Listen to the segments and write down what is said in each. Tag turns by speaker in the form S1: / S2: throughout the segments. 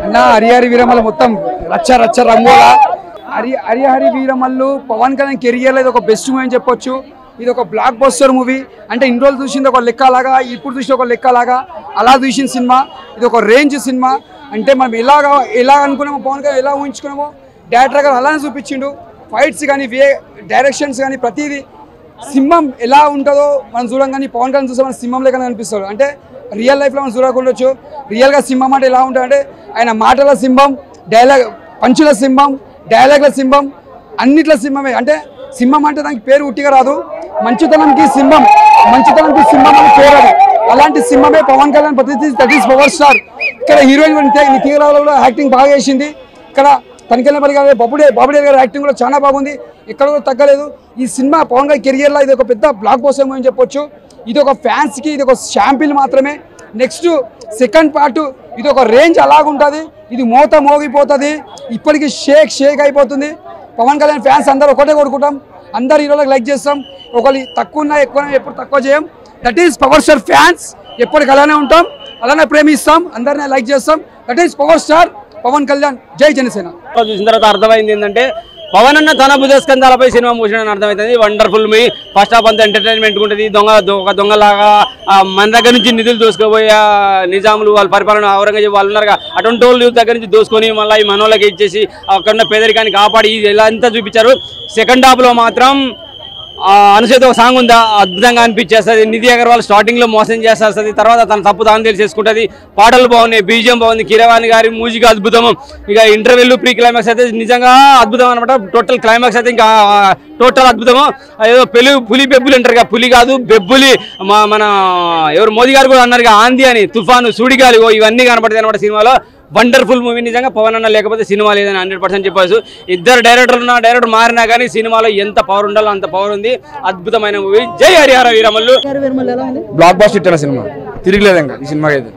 S1: అన్న హరిహరి వీరమల్లు మొత్తం రచ్చ రచ్చ రంగోలా. హరిహరి వీరమల్లు పవన్ కళ్యాణ్ కెరియర్ లో ఇది ఒక బెస్ట్ మూవీ అని చెప్పొచ్చు. ఇది ఒక బ్లాక్ బస్టర్ మూవీ. అంటే ఇన్ని రోజులు చూసింది ఒక లెక్కలాగా, ఇప్పుడు చూసిన ఒక లెక్కలాగా అలా చూసిన సినిమా. ఇది ఒక రేంజ్ సినిమా. అంటే మనం ఎలా అనుకున్నామో, పవన్ కళ్యాణ్ ఎలా ఊహించుకున్నామో డైరెక్టర్ గారు అలానే చూపించిండు. ఫైట్స్ కానీ డైరెక్షన్స్ కానీ ప్రతిదీ సింహం ఎలా ఉంటుందో మనం చూడంగానే పవన్ కళ్యాణ్ చూస్తే మన సింహం లేకనే అనిపిస్తాడు. అంటే రియల్ లైఫ్లో మనం చూడకుండొచ్చు. రియల్గా సింహం అంటే ఎలా ఉంటుంది అంటే ఆయన మాటల సింహం, డైలాగ్ పంచుల సింహం, డైలాగ్ల సింహం, అన్నిట్ల సింహమే. అంటే సింహం అంటే దానికి పేరు ఉట్టిగా రాదు. మంచితనంకి సింహం అని పేరు అది. అలాంటి సింహమే పవన్ కళ్యాణ్ ప్రతి దట్ ఈస్ పవర్ స్టార్. ఇక్కడ హీరోయిన్ నితీరాలో యాక్టింగ్ బాగా చేసింది. ఇక్కడ తనికెళ్ళపల్లి గారు బాబుడే గారి యాక్టింగ్ కూడా చాలా బాగుంది. ఎక్కడ కూడా తగ్గలేదు. ఈ సినిమా పవన్ గారి కెరియర్లో ఇది ఒక పెద్ద బ్లాక్ బస్టర్ మూవీ అని చెప్పొచ్చు. ఇది ఒక ఫ్యాన్స్కి ఇది ఒక శాంపిల్ మాత్రమే. నెక్స్ట్ సెకండ్ పార్ట్ ఇది ఒక రేంజ్ అలాగుంటుంది. ఇది మోగిపోతుంది. ఇప్పటికీ షేక్ అయిపోతుంది. పవన్ కళ్యాణ్ ఫ్యాన్స్ అందరూ ఒకటే కొడుకుంటాం. అందరు హీరోలకు లైక్ చేస్తాం. ఒకరి తక్కువ ఉన్నా ఎక్కువ ఎప్పుడు తక్కువ చేయం. That is power star fans. ఎప్పటికి అలానే ఉంటాం, అలానే ప్రేమిస్తాం, అందరినీ లైక్ చేస్తాం. That is power star Pawan Kalyan. జై జనసేన.
S2: చూసిన తర్వాత అర్థమైంది ఏంటంటే పవన్ అన్న తన భుజస్కంధాలపై సినిమా మూసినని అర్థమవుతుంది. Wonderful movie. ఫస్ట్ హాఫ్ అంతా ఎంటర్టైన్మెంట్ ఉంటుంది. ఒక దొంగలాగా మన దగ్గర నుంచి నిధులు దోసుకోబోయే నిజాములు వాళ్ళ పరిపాలన ఔరంగజేబు వాళ్ళు ఉన్నారు. అటువంటి వాళ్ళు దగ్గర నుంచి దోసుకొని మళ్ళీ ఈ మనోళ్ళకి ఇచ్చేసి అక్కడున్న పేదరికాన్ని కాపాడి ఇలా అంతా చూపించారు. సెకండ్ హాఫ్లో మాత్రం అనుసేత ఒక సాంగ్ ఉందా అద్భుతంగా అనిపించేస్తుంది. నిధి అగర్వాల్ స్టార్టింగ్లో మోసం చేస్తుంది, తర్వాత తన తప్పు తాను తెలిసేసుకుంటుంది. పాటలు బాగున్నాయి, బీజియం బాగుంది, కీరవాణి గారి మ్యూజిక్ అద్భుతం. ఇక ఇంటర్వెల్ ప్రీ క్లైమాక్స్ అయితే నిజంగా అద్భుతం అనమాట. టోటల్ క్లైమాక్స్ అయితే ఇంకా టోటల్ అద్భుతము. ఏదో పులి బెబ్బులు అంటారు, పులి కాదు బెబ్బులి. మన ఎవరు మోదీ గారు కూడా అన్నారు ఆంది అని, తుఫాను, సుడిగాలి, ఇవన్నీ కనపడతాయి అనమాట సినిమాలో. Wonderful movie. నిజంగా పవన్ అన్న లేకపోతే సినిమా లేదని 100% చెప్పవచ్చు. ఇద్దరు డైరెక్టర్ మారినా కానీ సినిమాలో ఎంత పవర్ ఉండాలో అంత పవర్ ఉంది. అద్భుతమైన మూవీ. జై హరిహర వీరమల్లు.
S1: బ్లాక్ బస్టర్ ఇట్టిన సినిమా తిరిగిలేదు ఇంకా ఈ సినిమా అయితే.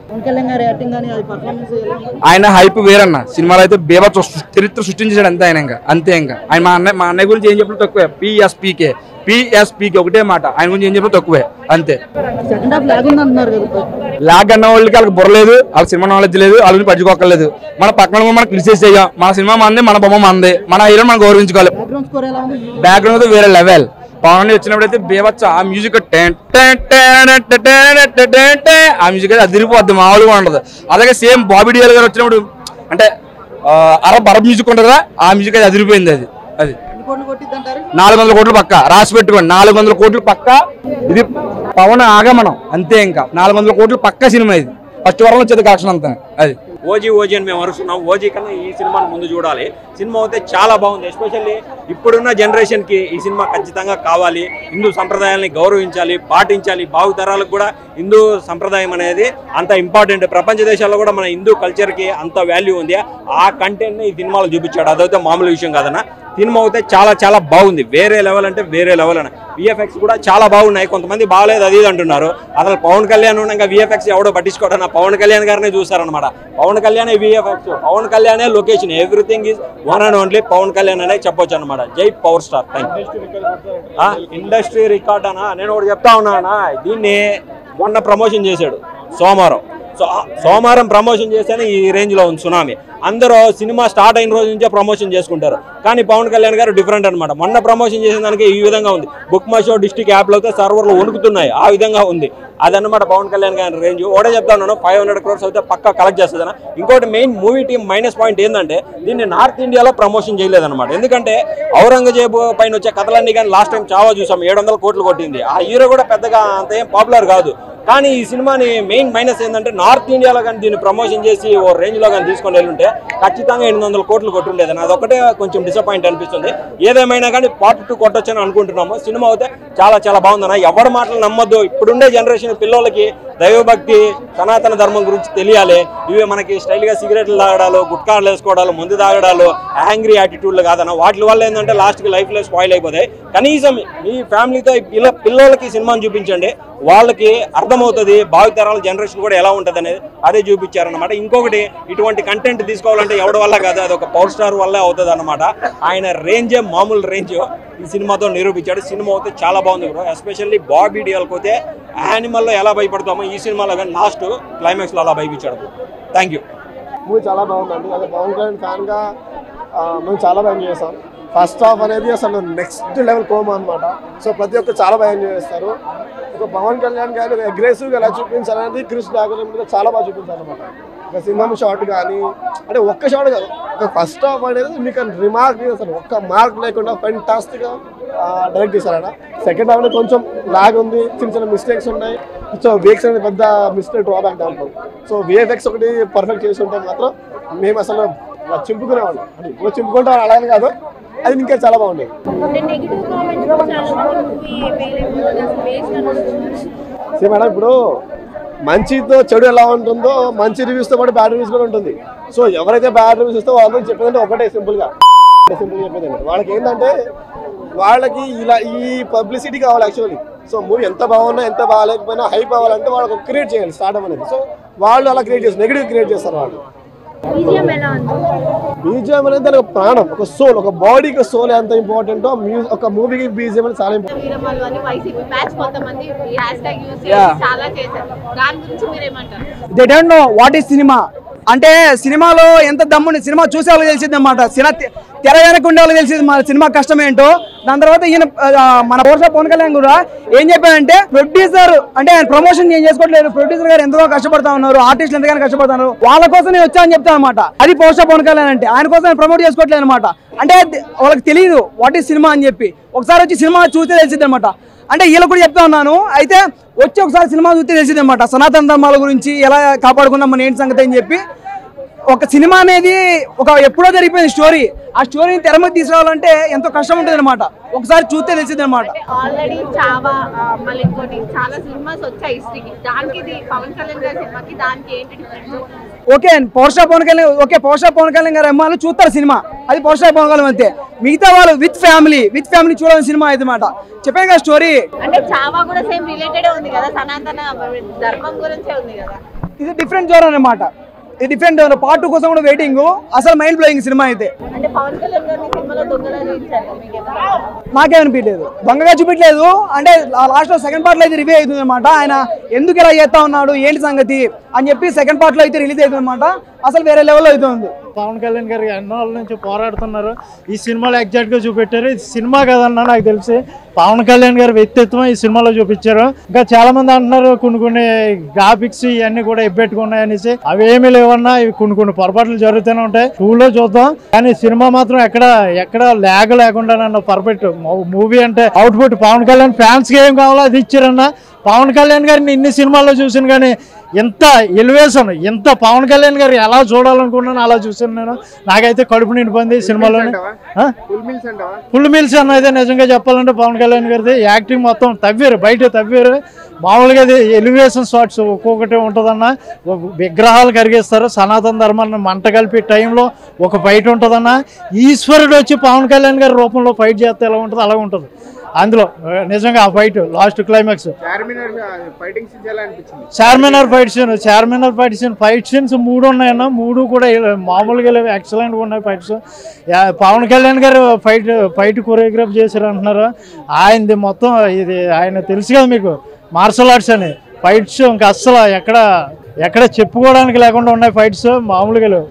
S1: ఆయన హైప్ వేరన్న. సినిమాలో అయితే బేబత్ చరిత్ర సృష్టించాడు అంతే. ఆయన అంతే. ఇంకా ఆయన మా అన్నయ్య గురించి ఏం చెప్పడం తక్కువే. పిఎస్పీకే ఒకటే మాట. ఆయన గురించి ఏం చెప్పడం తక్కువే అంతే. లాగ్ అన్న వాళ్ళకి వాళ్ళకి బుర్రలేదు, వాళ్ళకి సినిమా నాలెడ్జ్ లేదు, వాళ్ళని పట్టుకోకలేదు. మన పక్కన మనం క్రిటిసైజ్ చేయం. మన సినిమా మంది, మన బొమ్మ మంది, మన హీరో మనం గౌరవించుకోవాలి. బ్యాక్గ్రౌండ్ వేరే లెవెల్. పవన్ వచ్చినప్పుడు అయితే బేవచ్చు. ఆ మ్యూజిక్ ఆ మ్యూజిక్ అయితే అదిరిపోద్ది, మామూలుగా ఉండదు. అలాగే సేమ్ బాబీ డియోల్ గారు వచ్చినప్పుడు అంటే అరబ్ మ్యూజిక్ ఉంటుంది కదా, ఆ మ్యూజిక్ అయితే అదిరిపోయింది. అది 400 కోట్లు పక్క రాసి పెట్టుకోండి. 400 కోట్లు పక్క. ఇది పవన్ ఆగమనం అంతే. ఇంకా 400 కోట్లు పక్క సినిమా ఇది. ఫస్ట్ వారంలో వచ్చేది కలెక్షన్ అంతా. అది
S3: ఓజీ అని మేము అరుస్తున్నాం. ఓజీ కన్నా ఈ సినిమాని ముందు చూడాలి. సినిమా అయితే చాలా బాగుంది. ఎస్పెషల్లీ ఇప్పుడున్న జనరేషన్కి ఈ సినిమా ఖచ్చితంగా కావాలి. హిందూ సంప్రదాయాల్ని గౌరవించాలి, పాటించాలి. భావితరాలకు కూడా హిందూ సంప్రదాయం అనేది అంత ఇంపార్టెంట్. ప్రపంచ దేశాల్లో కూడా మన హిందూ కల్చర్కి అంత వాల్యూ ఉంది. ఆ కంటెంట్ని ఈ సినిమాలో చూపించాడు. అదైతే మామూలు విషయం కాదన్న. సినిమా అయితే చాలా బాగుంది. వేరే లెవెల్ అంటే వేరే లెవెల్ అన్న. విఎఫ్ఎక్స్ కూడా చాలా బాగున్నాయి. కొంతమంది బాగలేదు అది ఇది అంటున్నారు. అసలు పవన్ కళ్యాణ్ ఉండగా విఎఫ్ఎక్స్ ఎవడో పట్టించుకోవడం. పవన్ కళ్యాణ్ గారినే చూస్తారనమాట. పవన్ కళ్యాణ్ విఎఫ్ఎక్స్, పవన్ కళ్యాణే location, everything is one and only Pawan Kalyan అనే చెప్పొచ్చు అనమాట. జై పవర్ స్టార్. ఇండస్ట్రీ రికార్డ్ అన్నా. నేను ఒకటి చెప్తా ఉన్నా, దీన్ని మొన్న ప్రమోషన్ చేశాడు సోమవారం ప్రమోషన్ చేస్తేనే ఈ రేంజ్లో ఉంది సునామీ. అందరూ సినిమా స్టార్ట్ అయిన రోజు నుంచే ప్రమోషన్ చేసుకుంటారు. కానీ పవన్ కళ్యాణ్ గారు డిఫరెంట్ అనమాట. మొన్న ప్రమోషన్ చేసిన దానికి ఈ విధంగా ఉంది. బుక్ మై షో డిస్ట్రిక్ట్ యాప్లో అయితే సర్వర్లు వణుకుతున్నాయి. ఆ విధంగా ఉంది. అదన్నమాట పవన్ కళ్యాణ్ గారి రేంజ్. ఒకటే చెప్తా ఉన్నాను, 500 crores అయితే పక్కా కలెక్ట్ చేస్తుందన్న. ఇంకోటి main movie team minus point ఏంటంటే దీన్ని నార్త్ ఇండియాలో ప్రమోషన్ చేయలేదన్నమాట. ఎందుకంటే ఔరంగజేబు పైన వచ్చే కథలన్నీ కానీ లాస్ట్ టైం చావా చూసాం, 700 కోట్లు కొట్టింది. ఆ హీరో కూడా పెద్దగా అంత ఏం పాపులర్ కాదు. కానీ ఈ సినిమాని మెయిన్ మైనస్ ఏంటంటే నార్త్ ఇండియాలో కానీ దీన్ని ప్రమోషన్ చేసి ఓ రేంజ్లో కానీ తీసుకొని వెళ్ళుంటే ఖచ్చితంగా 800 కోట్లు కొట్టుండేదని. అదొకటే కొంచెం డిసప్పాయింట్ అనిపిస్తుంది. ఏదేమైనా కానీ పార్ట్ 2 కొట్టొచ్చని అనుకుంటున్నాము. సినిమా అయితే చాలా బాగుందన్న. ఎవరి మాటలు నమ్మొద్దు. ఇప్పుడుండే జనరేషన్ పిల్లలకి దైవభక్తి, సనాతన ధర్మం గురించి తెలియాలి. ఇవి మనకి స్టైల్గా సిగరెట్లు తాగడాలు, గుట్కాలు వేసుకోవడాలు, మందు తాగడాలు, యాంగ్రీ యాటిట్యూడ్లు కాదన్న. వాటి వల్ల ఏంటంటే లాస్ట్కి లైఫ్లో స్పాయిల్ అయిపోతాయి. కనీసం మీ ఫ్యామిలీతో పిల్లలకి సినిమాని చూపించండి. వాళ్ళకి అర్థమవుతుంది భావితరాల జనరేషన్ కూడా ఎలా ఉంటుంది అనేది. అదే చూపించారనమాట. ఇంకొకటి, ఇటువంటి కంటెంట్ తీసుకోవాలంటే ఎవరి వల్ల కాదు, అది ఒక పవర్ స్టార్ వల్లే అవుతుంది అనమాట. ఆయన రేంజే మామూలు రేంజ్ ఈ సినిమాతో నిరూపించాడు. సినిమా అయితే చాలా బాగుంది బ్రో. ఎస్పెషల్లీ బాబీ డియోల్కి పోతే యానిమల్లో ఎలా భయపడతామో ఈ సినిమాలో కానీ లాస్ట్ క్లైమాక్స్లో అలా భయపించాడు. Thank you.
S4: మూవీ చాలా బాగుందండి. అదే పవన్ కళ్యాణ్ ఫ్యాన్గా మేము చాలా బాగా ఎంజాయ్ చేస్తాం. ఫస్ట్ హాఫ్ అనేది అసలు నెక్స్ట్ లెవెల్ కోమా అనమాట. సో ప్రతి ఒక్కరు చాలా బాగా ఎంజాయ్ చేస్తారు. ఒక పవన్ కళ్యాణ్ గారు అగ్రెసివ్గా ఎలా చూపించాలనేది క్రిష్ నాగరం మీద చాలా బాగా చూపించాలన్నమాట. ఒక సింహం షాట్ కానీ అంటే ఒక్క షాట్ కాదు, ఒక ఫస్ట్ హాఫ్ అనేది మీకు రిమార్క్ అసలు ఒక్క మార్క్ లేకుండా ఫెంటాస్టిక్గా డైరెక్ట్ చేశారట. సెకండ్ హాఫ్ అనేది కొంచెం లాగ్ ఉంది, చిన్న చిన్న మిస్టేక్స్ ఉన్నాయి. సో విఎక్స్ అనేది పెద్ద మిస్టేక్ డ్రాబ్యాక్ దాంట్లో. సో విఎఫ్ఎక్స్ ఒకటి పర్ఫెక్ట్ చేసి ఉంటే మాత్రం మేము అసలు చింపుకునేవాళ్ళం. అంటే ఇప్పుడు చింపుకుంటాం అలాగే కాదు, అది ఇంకా చాలా బాగుండేది. సే మేడం, ఇప్పుడు మంచితో చెడు ఎలా ఉంటుందో మంచి రివ్యూస్తో పాటు బ్యాడ్ రివ్యూస్ కూడా ఉంటుంది. సో ఎవరైతే బ్యాడ్ రివ్యూస్ ఇస్తే వాళ్ళని చెప్పేదంటే ఒకటే సింపుల్గా చెప్పేదండి, వాళ్ళకి ఏంటంటే వాళ్ళకి ఇలా ఈ పబ్లిసిటీ కావాలి యాక్చువల్లీ. సో మూవీ ఎంత బాగున్నా ఎంత బాగాలేకపోయినా హైప్ అవ్వాలంటే వాళ్ళకి క్రియేట్ చేయాలి స్టార్ట్అప్ అనేది. సో వాళ్ళు అలా క్రియేట్ చేస్తారు, నెగిటివ్ క్రియేట్ చేస్తారు వాళ్ళు. బీజిఎం అనేది దానికి ప్రాణం, ఒక సోల్, ఒక బాడీకి సోల్ ఎంత ఇంపార్టెంటో ఒక మూవీకి బీజిఎం అనేది చాలా important.
S1: They don't know what is cinema అంటే. సినిమాలో ఎంత దమ్ముని సినిమా చూసే వాళ్ళకి తెలిసింది అనమాట. తెర వెనక ఉండే వాళ్ళకి తెలిసింది మన సినిమా కష్టం ఏంటో. దాని తర్వాత ఈయన మన పవన్ కళ్యాణ్ కూడా ఏం చెప్పారంటే, ప్రొడ్యూసర్ అంటే ఆయన ప్రమోషన్ ఏం చేసుకోవట్లేదు, ప్రొడ్యూసర్ గారు ఎంతగా కష్టపడతా ఉన్నారు, ఆర్టిస్టులు ఎంతగానో కష్టపడుతున్నారు, వాళ్ళ కోసం నేను వచ్చానని చెప్తాను అనమాట. అది పవన్ కళ్యాణ్ అంటే ఆయన కోసం ఆయన ప్రమోట్ చేసుకోవట్లేదు అనమాట. అంటే వాళ్ళకి తెలియదు వాట్ ఈస్ సినిమా అని చెప్పి. ఒకసారి వచ్చి సినిమా చూస్తే తెలిసింది అనమాట. అంటే వీళ్ళకి కూడా చెప్తా ఉన్నాను, అయితే వచ్చి ఒకసారి సినిమా చూస్తే తెలిసింది అనమాట. సనాతన ధర్మాల గురించి ఎలా కాపాడుకున్నాం మన ఏంటి సంగతి అని చెప్పి. ఒక సినిమా అనేది ఒక ఎప్పుడో జరిగిపోయిన స్టోరీ, ఆ స్టోరీని తెర మీద తీసుకురావాలంటే ఎంతో కష్టం ఉంటుంది అనమాట. ఒకసారి చూస్తే తెలిసింది అనమాట.
S5: ఆల్రెడీ చాలా సినిమాస్ వచ్చాయి హిస్టరీకి, దానికి పవన్ కళ్యాణ్ గారి సినిమాకి దానికి ఏంటి difference?
S1: Okay power star Pawan Kalyan గారి అమ్మాయిలు చూస్తారు సినిమా, అది పవర్ స్టార్ పవన్ కళ్యాణ్ అంతే. మిగతా వాళ్ళు విత్ ఫ్యామిలీ చూడాల్సిన సినిమా అయితే మాట. చెప్పాను కదా స్టోరీ.
S5: అంటే చావా కూడా సేమ్ రిలేటెడ్ ఉంది కదా, సనాతన ధర్మం గురించే ఉంది కదా.
S1: ఇది డిఫరెంట్ జోన్ అన్నమాట. ఇది డిఫరెంట్ పార్ట్ 2 కోసం కూడా వెయిటింగ్. అసలు మైండ్ బ్లోయింగ్ సినిమా అయితే.
S5: అంటే పవన్ కళ్యాణ్ గారిని సినిమాలో దొంగలా చూపించారు,
S1: నాకేమనిపించలేదు, దొంగగా చూపించలేదు. అంటే లాస్ట్ లో సెకండ్ పార్ట్ లో అయితే రివ్యూ అవుతుంది అనమాట. ఆయన ఎందుకు ఇలా చేస్తా ఉన్నాడు ఏంటి సంగతి అని చెప్పి సెకండ్ పార్ట్ లో అయితే రిలీజ్ అవుతుంది అనమాట. అసలు వేరే లెవెల్లో అవుతుంది.
S6: పవన్ కళ్యాణ్ గారు ఎన్నోళ్ళ నుంచి పోరాడుతున్నారు, ఈ సినిమాలో ఎగ్జాక్ట్ గా చూపెట్టారు. ఇది సినిమా కదన్నా నాకు తెలిసి పవన్ కళ్యాణ్ గారి వ్యక్తిత్వం ఈ సినిమాలో చూపించారు. ఇంకా చాలా మంది అంటున్నారు కొన్ని గ్రాఫిక్స్ ఇవన్నీ కూడా ఎబ్బెట్టుకున్నాయి అనేసి. అవి ఏమీ లేవన్నా, ఇవి కొన్ని పొరపాట్లు జరుగుతూనే ఉంటాయి. 2లో చూద్దాం, కానీ సినిమా మాత్రం ఎక్కడ ల్యాగ్ లేకుండా నన్ను పర్ఫెక్ట్ మూవీ అంటే అవుట్పుట్. పవన్ కళ్యాణ్ ఫ్యాన్స్ కి ఏం కావాలో అది ఇచ్చారన్నా. పవన్ కళ్యాణ్ గారిని ఇన్ని సినిమాల్లో చూసాను, కానీ ఎంత ఎలివేషన్, ఎంత పవన్ కళ్యాణ్ గారు ఎలా చూడాలనుకున్నాను అలా చూసాను నేను. నాకైతే కడుపు నిండిపోయింది సినిమాలోనే. ఫుల్ మీల్స్ అన్న అయితే నిజంగా చెప్పాలంటే పవన్ కళ్యాణ్ గారిది యాక్టింగ్ మొత్తం బయట తవ్వారు. మామూలుగా అది ఎలివేషన్ షాట్స్ ఒక్కొక్కటి ఉంటుందన్న. విగ్రహాలు కరిగిస్తారు, సనాతన ధర్మాన్ని మంట కలిపి టైంలో ఒక ఫైట్ ఉంటుందన్న. ఈశ్వరుడు వచ్చి పవన్ కళ్యాణ్ గారి రూపంలో ఫైట్ చేస్తే ఎలా ఉంటుంది అలా ఉంటుంది అందులో. నిజంగా ఆ fight last climax Charminar fight scenes 3 ఉన్నాయన్న. 3 కూడా మామూలుగా లేవు, ఎక్సలెంట్గా ఉన్నాయి ఫైట్స్. పవన్ కళ్యాణ్ గారు ఫైట్ కొరియోగ్రాఫ్ చేశారు అంటున్నారు. ఆయనది మొత్తం ఇది ఆయన తెలుసు కదా మీకు, మార్షల్ ఆర్ట్స్ అని ఫైట్స్ ఇంకా అస్సలు ఎక్కడ చెప్పుకోవడానికి లేకుండా ఉన్నాయి ఫైట్స్, మామూలుగా లేవు.